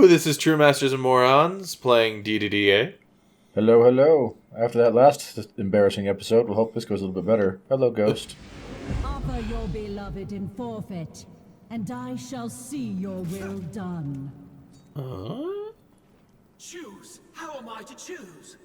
This is True Masters Morons playing DDDA. Hello, hello. After that last embarrassing episode, we'll hope this goes a little bit better. Hello, Ghost. Offer your beloved in forfeit, and I shall see your will done. Choose. How am I to choose?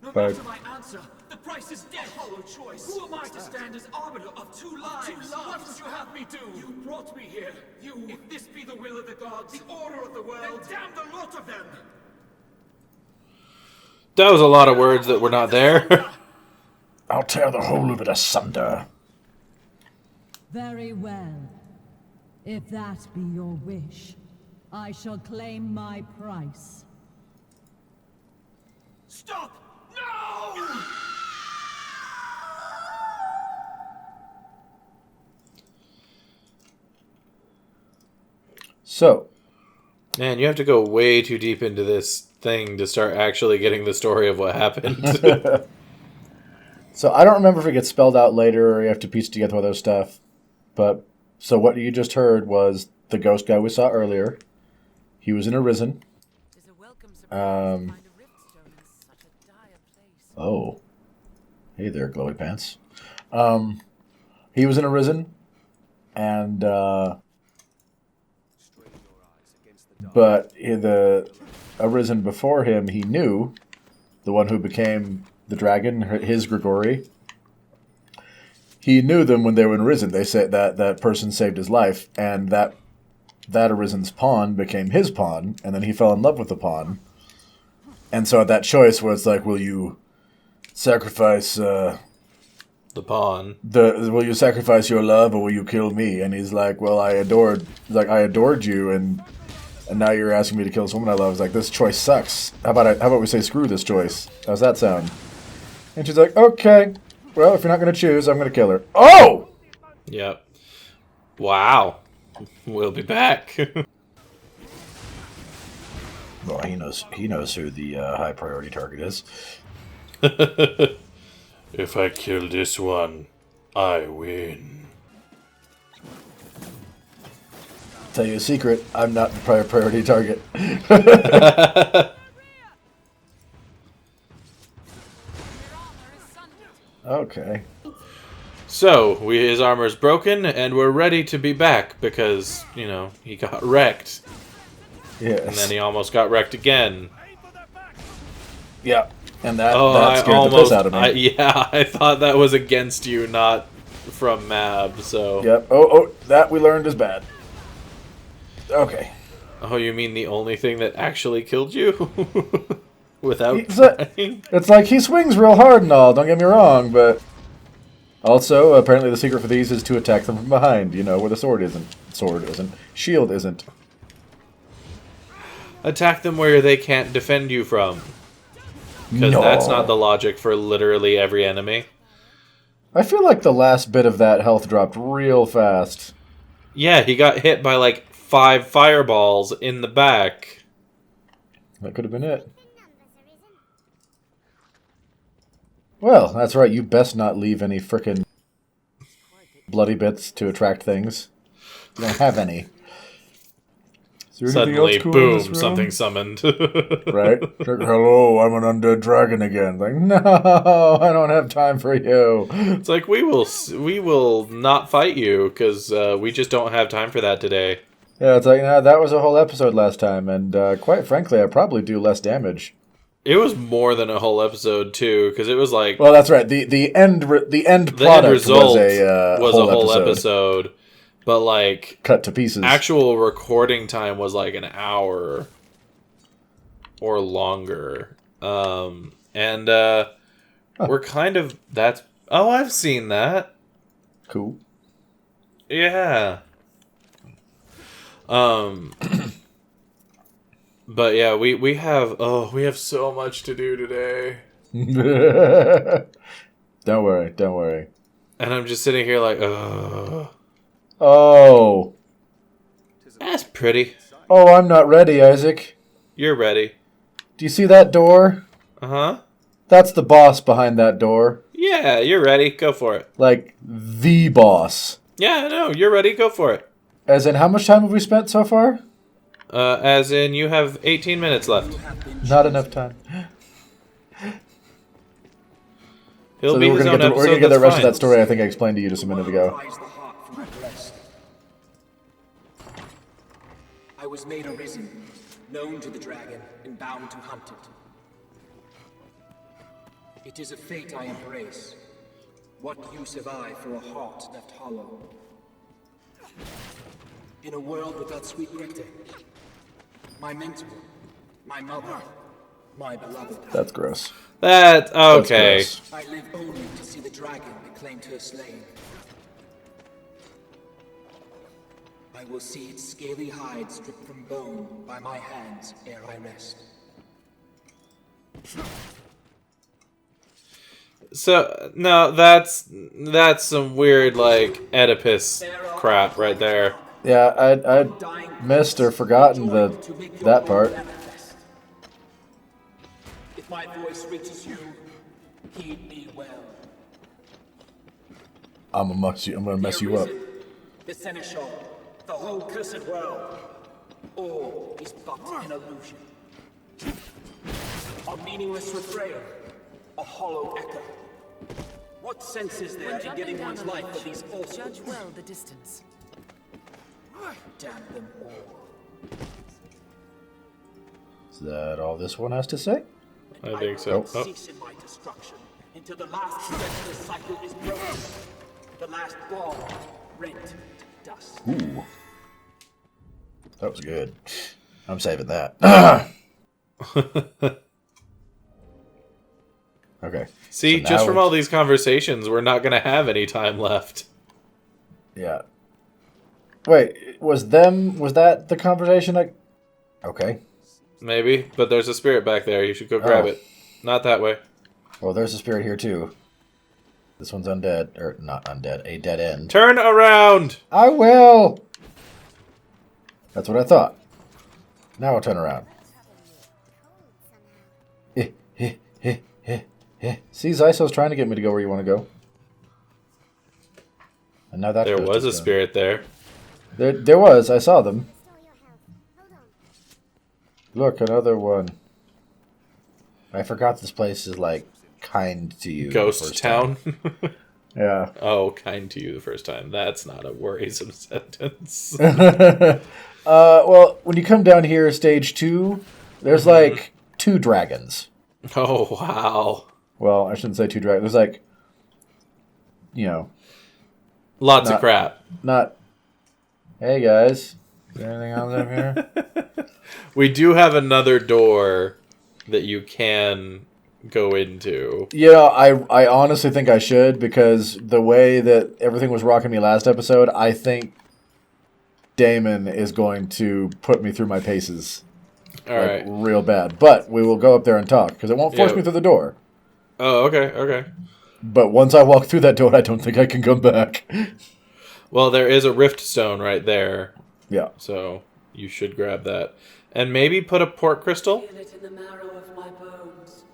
No matter my answer, the price is dead. Hollow choice. Who am I to stand as arbiter of two lives? What would you have me do? You brought me here. If this be the will of the gods, the order of the world, then damn the lot of them. That was a lot of words that were not there. I'll tear the whole of it asunder. Very well. If that be your wish, I shall claim my price. Stop! No! So. Man, you have to go way too deep into this thing to start actually getting the story of what happened. So I don't remember if it gets spelled out later or you have to piece together other stuff. But, so what you just heard was the ghost guy we saw earlier. He was in Arisen. Oh. Hey there, glowy pants. He was in Arisen. And, but the Arisen before him, he knew the one who became the dragon, his Grigori. He knew them when they were in Arisen. They said that person saved his life, and that Arisen's pawn became his pawn, and then he fell in love with the pawn. And so that choice was like, will you sacrifice the pawn? Will you sacrifice your love, or will you kill me? And he's like, well, I adored you, and now you're asking me to kill this woman I love. It's like, this choice sucks. How about we say screw this choice? How's that sound? And she's like, okay. Well, if you're not going to choose, I'm going to kill her. Oh! Yep. Wow. We'll be back. Well, he knows who the high priority target is. If I kill this one, I win. Tell you a secret, I'm not the priority target. Okay. So, his armor's broken, and we're ready to be back, because, he got wrecked. Yes. And then he almost got wrecked again. Yeah, and that scared the piss out of me. I thought that was against you, not from Mab, so... Yep, oh, that we learned is bad. Okay. Oh, you mean the only thing that actually killed you? Without it's like, he swings real hard and all, don't get me wrong, but... Also, apparently the secret for these is to attack them from behind, where the sword isn't. Shield isn't. Attack them where they can't defend you from. Because that's not the logic for literally every enemy. I feel like the last bit of that health dropped real fast. Yeah, he got hit by like 5 fireballs in the back. That could have been it. Well, that's right. You best not leave any frickin' bloody bits to attract things. You don't have any. Suddenly, boom, something summoned. Right? Hello, I'm an undead dragon again. Like, no, I don't have time for you. It's like, we will not fight you, because we just don't have time for that today. Yeah, it's like, that was a whole episode last time, and quite frankly, I probably do less damage. It was more than a whole episode, too, because it was like... Well, that's right. The end product result was a whole episode. But, like... cut to pieces. Actual recording time was like an hour. Or longer. We're kind of... That's... Oh, I've seen that. Cool. Yeah. But yeah, we have so much to do today. Don't worry. And I'm just sitting here like, ugh. Oh. That's pretty. Oh, I'm not ready, Isaac. You're ready. Do you see that door? Uh-huh. That's the boss behind that door. Yeah, you're ready. Go for it. Like, the boss. Yeah, no, you're ready. Go for it. As in, how much time have we spent so far? As in, you have 18 minutes left. Not enough time. He'll So be we're his gonna own get we're gonna episode, get the that's rest of fine. that story I think I explained to you just a minute ago. Pries the heart from my breast. I was made arisen, known to the dragon, and bound to hunt it. It is a fate I embrace. What use have I for a heart left hollow? In a world without sweet Grete, my mentor, my mother, my beloved. That's gross. That okay. That's gross. I live only to see the dragon that claimed her slain. I will see its scaly hide stripped from bone by my hands ere I rest. So no, that's some weird like Oedipus crap right there. Yeah, I missed or forgotten that part. If my voice reaches you, heed me well. I'm gonna mess you up. The seneschal, the whole cursed world, all is but an illusion. A meaningless refrain, a hollow echo. What sense is there in getting one's life for these falsehoods? Judge well the distance. Damn them all. Is that all this one has to say? I think so. Nope. Oh. Cease in my destruction until the last senseless cycle is broken. The last ball rent to dust. Ooh. That was good. I'm saving that. Okay. See, So just now from all these conversations, we're not gonna have any time left. Yeah. Wait, was that the conversation Okay. Maybe, but there's a spirit back there. You should go grab Oh. it. Not that way. Well, there's a spirit here too. This one's undead. Or not undead, a dead end. Turn around! I will! That's what I thought. Now I'll turn around. See, Zyso's trying to get me to go where you want to go. And now that There ghost was a is gone. spirit there. There was. I saw them. Look, another one. I forgot this place is, like, kind to you. the Ghost first town? time. Yeah. Oh, kind to you the first time. That's not a worrisome sentence. Well, when you come down here, stage 2, there's, like, 2 dragons. Oh, wow. Well, I shouldn't say 2 dragons. There's, like, you know, Lots of crap. not... Hey, guys. Is there anything else up here? We do have another door that you can go into. Yeah, I honestly think I should, because the way that everything was rocking me last episode, I think Damon is going to put me through my paces. All right. Real bad. But we will go up there and talk, because it won't force Yeah. me through the door. Oh, okay. But once I walk through that door, I don't think I can come back. Well, there is a rift stone right there, Yeah. so you should grab that. And maybe put a port crystal? Feel it in the marrow of my bones.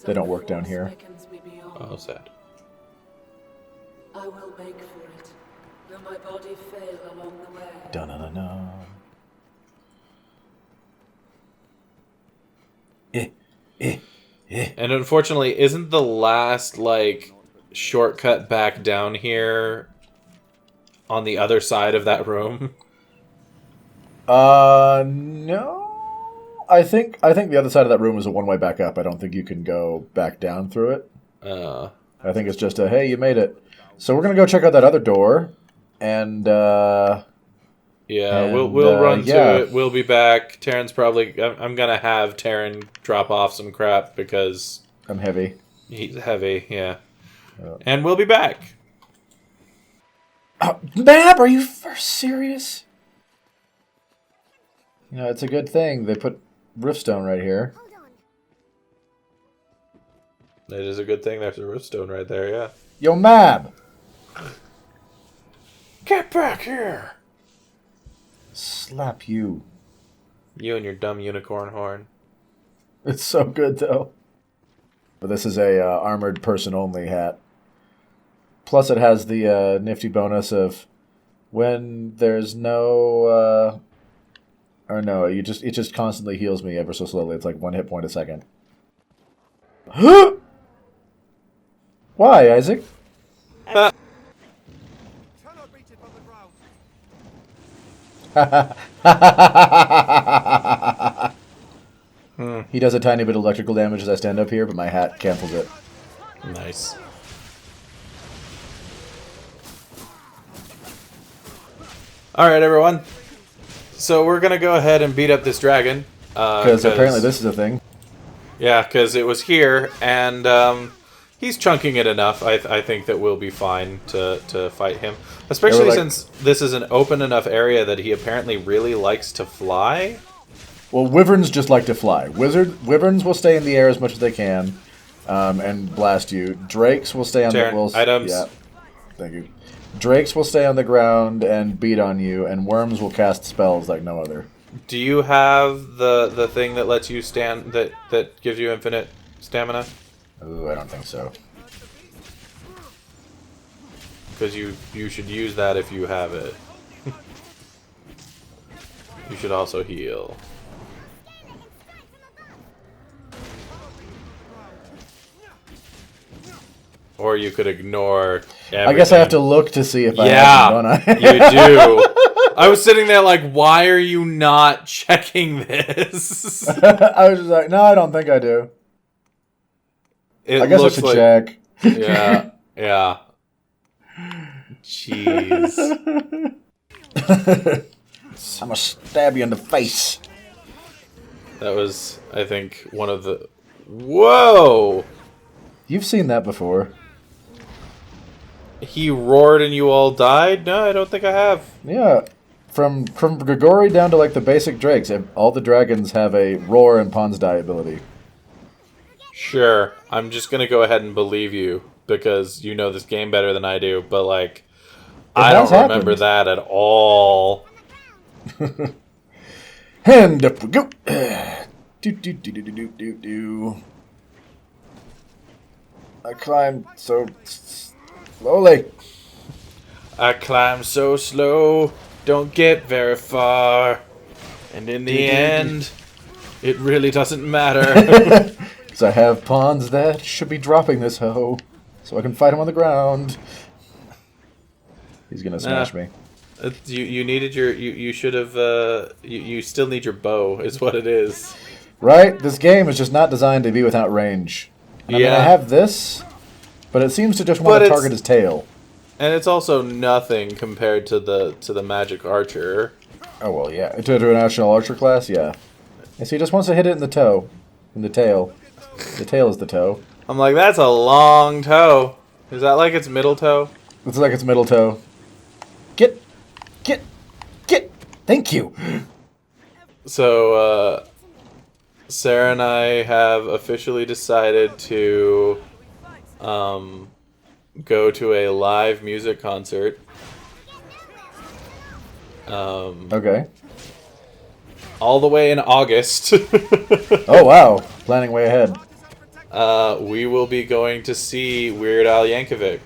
They don't work Some down force here. beckons me beyond. Oh, sad. I will make for it, though my body fail along the way. Dun-dun-dun-dun. And unfortunately, isn't the last, like, shortcut back down here on the other side of that room? No. I think the other side of that room is a one-way back up. I don't think you can go back down through it. I think it's just a, hey, you made it. So we're going to go check out that other door. And, Yeah, And, we'll run yeah. to it. We'll be back. Tarren's probably... I'm going to have Tarren drop off some crap because I'm heavy. he's heavy, yeah. And we'll be back. Mab, are you serious? You know, it's a good thing they put Riftstone right here. It is a good thing there's a riftstone right there, yeah. Yo, Mab! Get back here! Slap you. You and your dumb unicorn horn. It's so good, though. But this is a armored person-only hat. Plus it has the nifty bonus of when there's no or no, it just constantly heals me ever so slowly. It's like 1 hit point a second. Why, Isaac? He does a tiny bit of electrical damage as I stand up here, but my hat cancels it. Nice. Alright, everyone. So we're going to go ahead and beat up this dragon. Because apparently this is a thing. Yeah, because it was here, and he's chunking it enough. I think that we'll be fine to fight him. Especially since this is an open enough area that he apparently really likes to fly. Well, wyverns just like to fly. Wyverns will stay in the air as much as they can and blast you. Drakes will stay on Tarren, the... items. Yeah, thank you. Drakes will stay on the ground and beat on you, and worms will cast spells like no other. Do you have the thing that lets you stand that gives you infinite stamina? Ooh, I don't think so. Because you should use that if you have it. You should also heal. Or you could ignore everything. I guess I have to look to see if I have them, don't I? You do. I was sitting there like, why are you not checking this? I was just like, no, I don't think I do. I guess I should check. Yeah, yeah. Jeez. I'm gonna stab you in the face. That was, I think, one of the... Whoa! You've seen that before. He roared and you all died? No, I don't think I have. Yeah. From Grigori down to like the basic drakes, all the dragons have a roar and pawns die ability. Sure. I'm just gonna go ahead and believe you, because you know this game better than I do, but like... I don't remember that at all. And up we go. Do. I climb so slowly. I climb so slow, don't get very far. And in the end, it really doesn't matter. Because I have pawns that should be dropping this hoe, so I can fight him on the ground. He's gonna smash me. You needed your... You should have... You still need your bow, is what it is. Right? This game is just not designed to be without range. I mean, I have this, but it seems to just want to target his tail. And it's also nothing compared to the magic archer. Oh, well, yeah. To a national archer class, yeah. And so he just wants to hit it in the toe. In the tail. The tail is the toe. I'm like, that's a long toe. Is that like its middle toe? It's like its middle toe. Get! Thank you! So, Sarah and I have officially decided to go to a live music concert. Okay. All the way in August. Oh, wow. Planning way ahead. We will be going to see Weird Al Yankovic.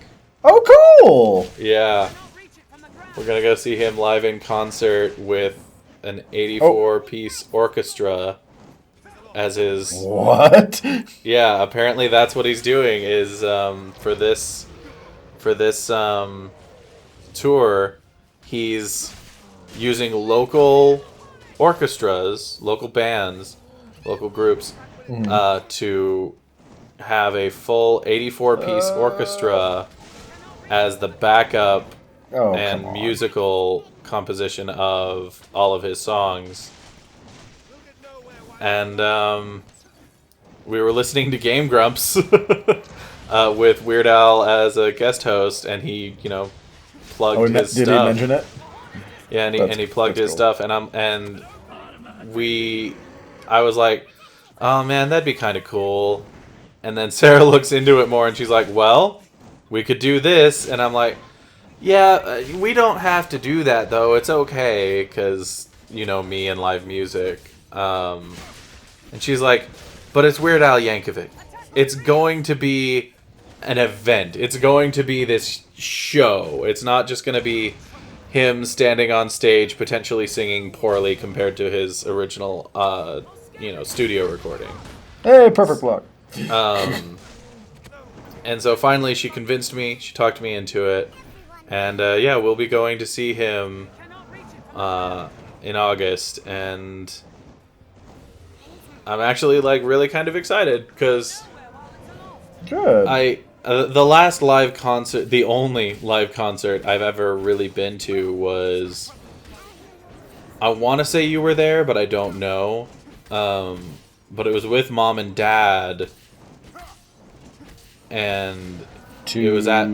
Oh, cool! Yeah. We're going to go see him live in concert with an 84-piece orchestra as his... What? Yeah, apparently that's what he's doing is for this tour, he's using local orchestras, local bands, local groups to have a full 84-piece orchestra as the backup and musical composition of all of his songs. And we were listening to Game Grumps with Weird Al as a guest host, and he, plugged his stuff. Did he mention it? Yeah, and he plugged his stuff, and I was like, oh man, that'd be kind of cool. And then Sarah looks into it more, and she's like, well, we could do this, and I'm like, yeah, we don't have to do that though. It's okay, because me and live music. And she's like, but it's Weird Al Yankovic. It's going to be an event. It's going to be this show. It's not just going to be him standing on stage, potentially singing poorly compared to his original, studio recording. Hey, perfect block. And so finally she convinced me, she talked me into it, and we'll be going to see him in August, and I'm actually like really kind of excited because Good. the last live concert, the only live concert I've ever really been to was, I want to say you were there, but I don't know. But it was with Mom and Dad, and it was at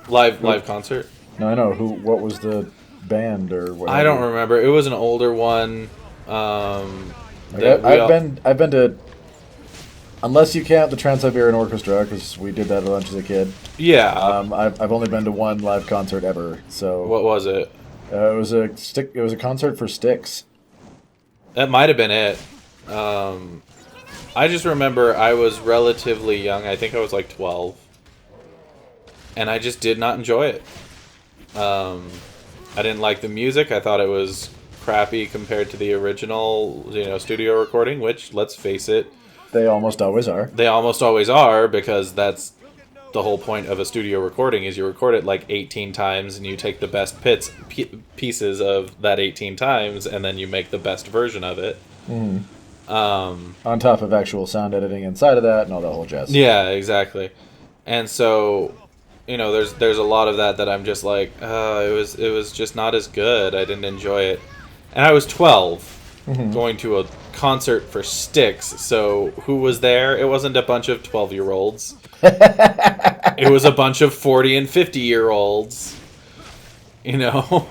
live concert. No, I know. What was the band or what? I don't remember. It was an older one. I've been to, unless you count the Trans-Siberian Orchestra, because we did that a bunch as a kid. Yeah. I've only been to one live concert ever. So What was it? it was a concert for Styx. That might have been it. I just remember I was relatively young. I think I was like 12. And I just did not enjoy it. I didn't like the music. I thought it was crappy compared to the original, studio recording, which, let's face it, They almost always are. they almost always are, because that's the whole point of a studio recording, is you record it like 18 times and you take the best pieces of that 18 times and then you make the best version of it. On top of actual sound editing inside of that and all that whole jazz. Yeah, exactly. And so, there's a lot of that I'm just like, it was just not as good. I didn't enjoy it. And I was 12, going to a concert for Styx, so who was there? It wasn't a bunch of 12-year-olds. It was a bunch of 40 and 50-year-olds,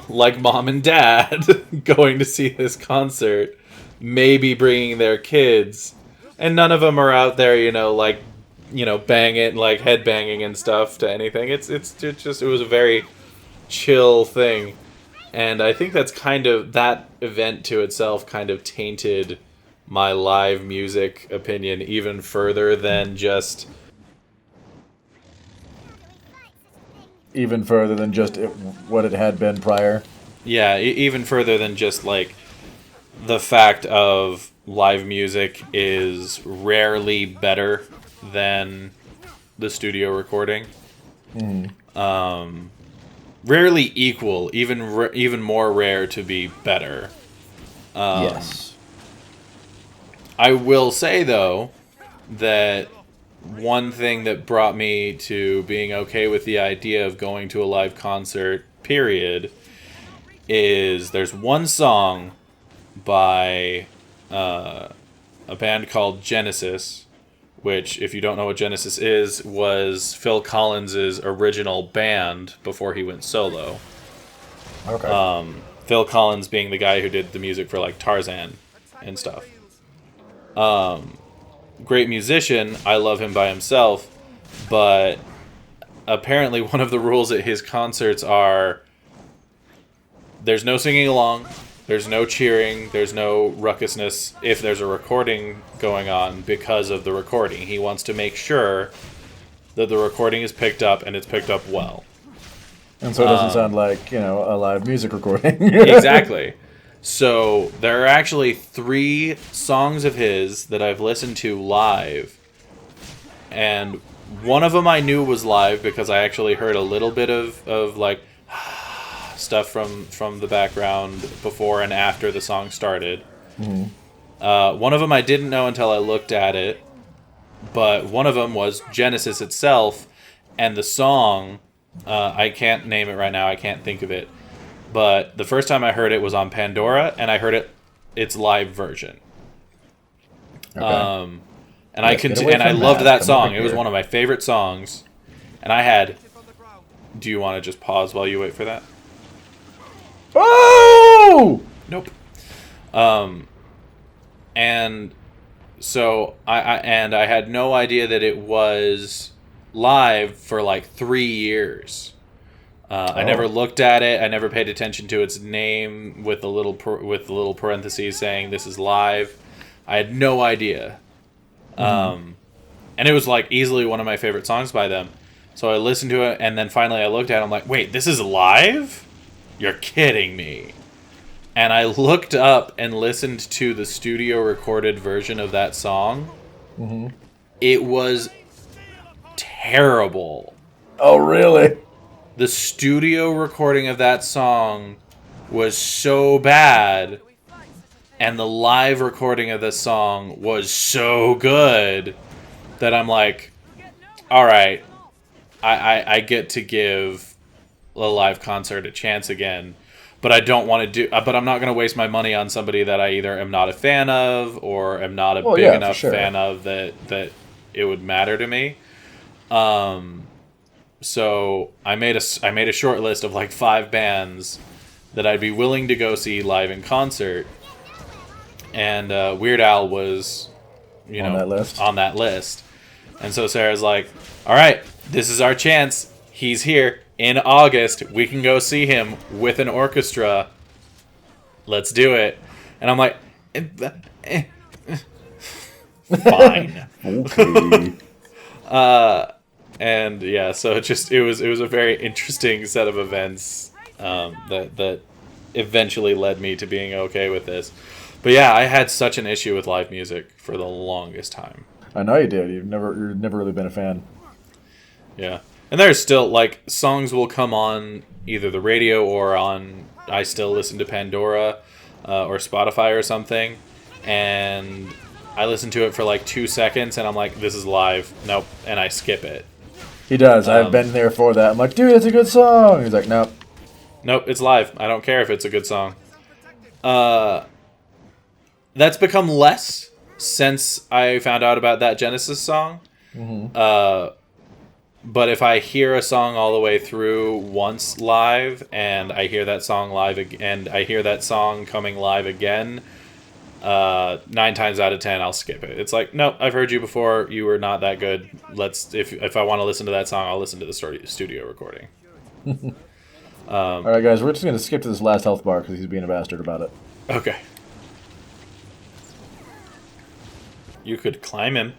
like Mom and Dad, going to see this concert, maybe bringing their kids, and none of them are out there, bang it, like headbanging and stuff to anything. It was a very chill thing, and I think that's that event to itself kind of tainted my live music opinion even further than just what it had been prior. Yeah, even further than just like the fact of live music is rarely better than the studio recording. Rarely equal, even more rare to be better. Yes. I will say, though, that one thing that brought me to being okay with the idea of going to a live concert, period, is there's one song by a band called Genesis, which, if you don't know what Genesis is, was Phil Collins' original band before he went solo. Okay. Phil Collins being the guy who did the music for, like, Tarzan and stuff. Great musician. I love him by himself, but apparently one of the rules at his concerts are there's no singing along, there's no cheering, there's no ruckusness if there's a recording going on because of the recording. He wants to make sure that the recording is picked up and it's picked up well. And so it doesn't sound like, a live music recording. Exactly. So there are actually 3 songs of his that I've listened to live, and one of them I knew was live because I actually heard a little bit of like stuff from the background before and after the song started. One of them I didn't know until I looked at it, but one of them was Genesis itself, and the song, I can't name it right now, I can't think of it. But the first time I heard it was on Pandora, and I heard its live version. Okay. And I loved that song. It was one of my favorite songs. And I had... Do you want to just pause while you wait for that? Oh! Nope. And so I had no idea that it was live for like 3 years. I never looked at it. I never paid attention to its name with the little parentheses saying this is live. I had no idea. And it was like easily one of my favorite songs by them. So I listened to it, and then finally I looked at it. I'm like, wait, this is live? You're kidding me. And I looked up and listened to the studio recorded version of that song. Mm-hmm. It was terrible. Oh, really? The studio recording of that song was so bad, and the live recording of the song was so good that I'm like, all right, I get to give a live concert a chance again, but I don't want to do. But I'm not going to waste my money on somebody that I either am not a fan of or am not a big enough fan of that it would matter to me. So I made a short list of like 5 bands that I'd be willing to go see live in concert, and Weird Al was, on that list. And so Sarah's like, "All right, this is our chance. He's here in August. We can go see him with an orchestra. Let's do it." And I'm like, fine. Okay. And yeah, so it was a very interesting set of events that eventually led me to being okay with this. But yeah, I had such an issue with live music for the longest time. I know you did. You've never really been a fan. Yeah. And there's still, like, songs will come on either the radio or on, I still listen to Pandora or Spotify or something, and I listen to it for like 2 seconds, and I'm like, this is live. Nope. And I skip it. He does. I've been there for that. I'm like, dude, it's a good song. He's like, nope. Nope, it's live. I don't care if it's a good song. That's become less since I found out about that Genesis song. Mm-hmm. But if I hear a song all the way through once live, and I hear that song live and I hear that song coming live again, 9 times out of 10 I'll skip it. It's like, nope, I've heard you before. You were not that good. If I want to listen to that song, I'll listen to the studio recording. All right, guys, we're just gonna skip to this last health bar because he's being a bastard about it. Okay. You could climb him.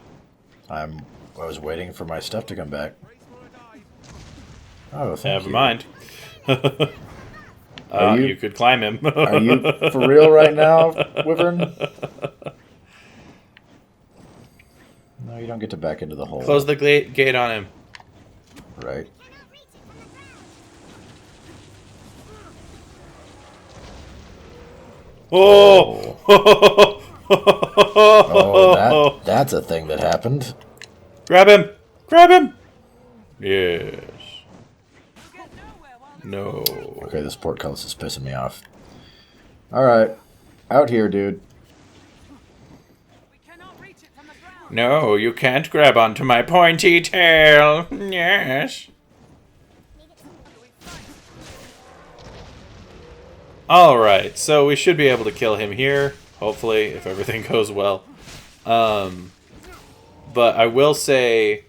I was waiting for my stuff to come back. Oh, Never mind. You could climb him. Are you for real right now, Wyvern? No, you don't get to back into the hole. Close the gate on him. Right. Oh! Oh, that's a thing that happened. Grab him! Grab him! Yes. No. Okay, this portcullis is pissing me off. Alright. Out here, dude. No, you can't grab onto my pointy tail. Yes. Alright, so we should be able to kill him here, hopefully, if everything goes well. But I will say,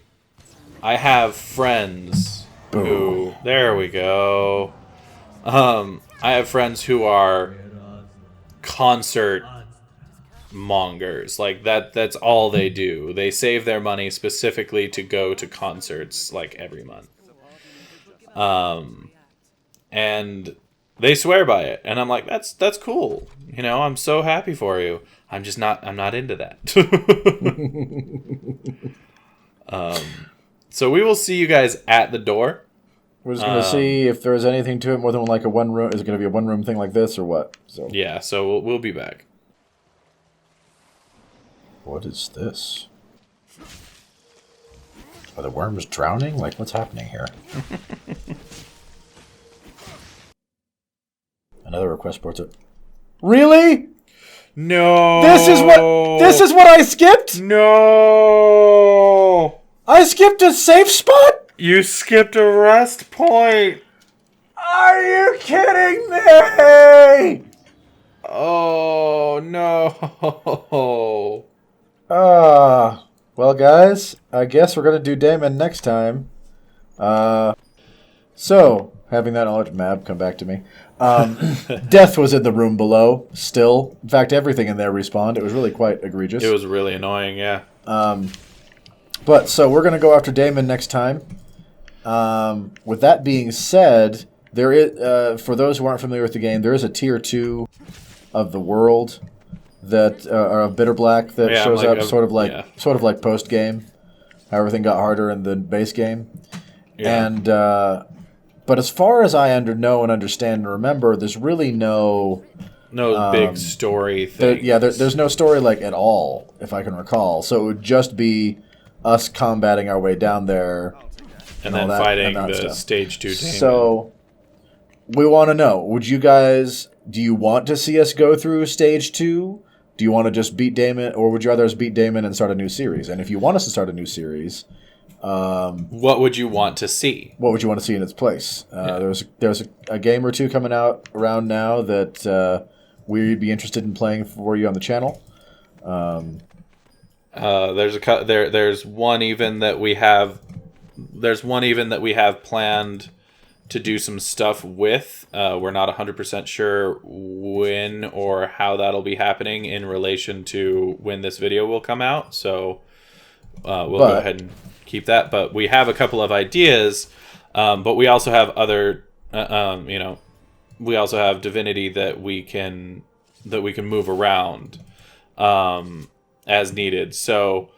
I have friends who... There we go. I have friends who are concert mongers. Like, that's all they do. They save their money specifically to go to concerts, like, every month. And they swear by it. And I'm like, that's cool. You know, I'm so happy for you. I'm not into that. So we will see you guys at the door. We're just going to see if there's anything to it more than like a one room. Is it going to be a one room thing like this or what? So yeah, so we'll be back. What is this? Are the worms drowning? Like, what's happening here? Another request portrait. Really? No. This is what I skipped? No. I skipped a safe spot? You skipped a rest point. Are you kidding me? Oh, no. Well, guys, I guess we're going to do Damon next time. So, having that knowledge, Mab, come back to me. Death was in the room below, still. In fact, everything in there respawned. It was really quite egregious. It was really annoying, yeah. But, so we're going to go after Damon next time. With that being said, there is for those who aren't familiar with the game, there is a tier 2 of the world that or of Bitterblack that shows up sort of like post game, how everything got harder in the base game, and but as far as I know and understand and remember, there's really no big story thing. There's no story like at all, if I can recall. So it would just be us combating our way down there, and then fighting the stage 2 demon. So we want to know: do you want to see us go through stage 2? Do you want to just beat Damon, or would you rather us beat Damon and start a new series? And if you want us to start a new series, what would you want to see? What would you want to see in its place? There's a game or two coming out around now that we'd be interested in playing for you on the channel. There's one even that we have. There's one even that we have planned to do some stuff with. We're not 100% sure when or how that'll be happening in relation to when this video will come out. So we'll go ahead and keep that. But we have a couple of ideas. But we also have other, we also have Divinity that we can move around as needed. So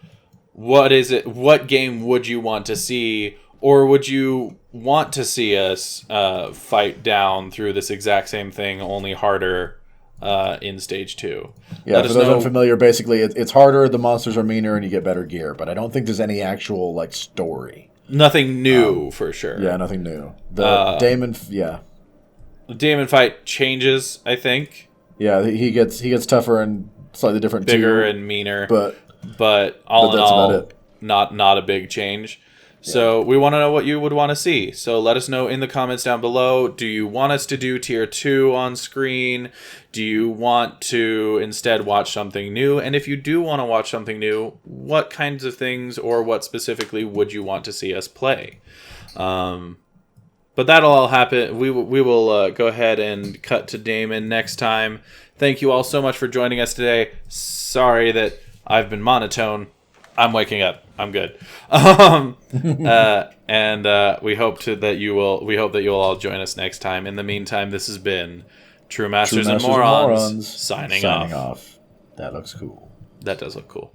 what is it? What game would you want to see? Or would you want to see us fight down through this exact same thing, only harder in stage 2? Yeah, for those unfamiliar, basically it's harder, the monsters are meaner, and you get better gear. But I don't think there's any actual story. Nothing new for sure. Yeah, nothing new. The Damon, the Damon fight changes, I think. Yeah, he gets tougher and slightly different, bigger and meaner. But all in all, not a big change. So we want to know what you would want to see. So let us know in the comments down below. Do you want us to do tier 2 on screen? Do you want to instead watch something new? And if you do want to watch something new, what kinds of things or what specifically would you want to see us play? But that'll all happen. We will go ahead and cut to Damon next time. Thank you all so much for joining us today. Sorry that I've been monotone. I'm waking up. I'm good. And we hope that you will all join us next time. In the meantime, this has been True Masters and Morons signing off. That looks cool. That does look cool.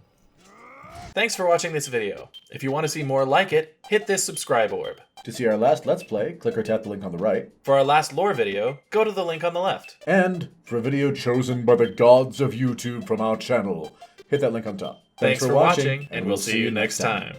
Thanks for watching this video. If you want to see more like it, hit this subscribe orb. To see our last Let's Play, click or tap the link on the right. For our last lore video, go to the link on the left. And for a video chosen by the gods of YouTube from our channel, hit that link on top. Thanks for watching, and we'll see you next time.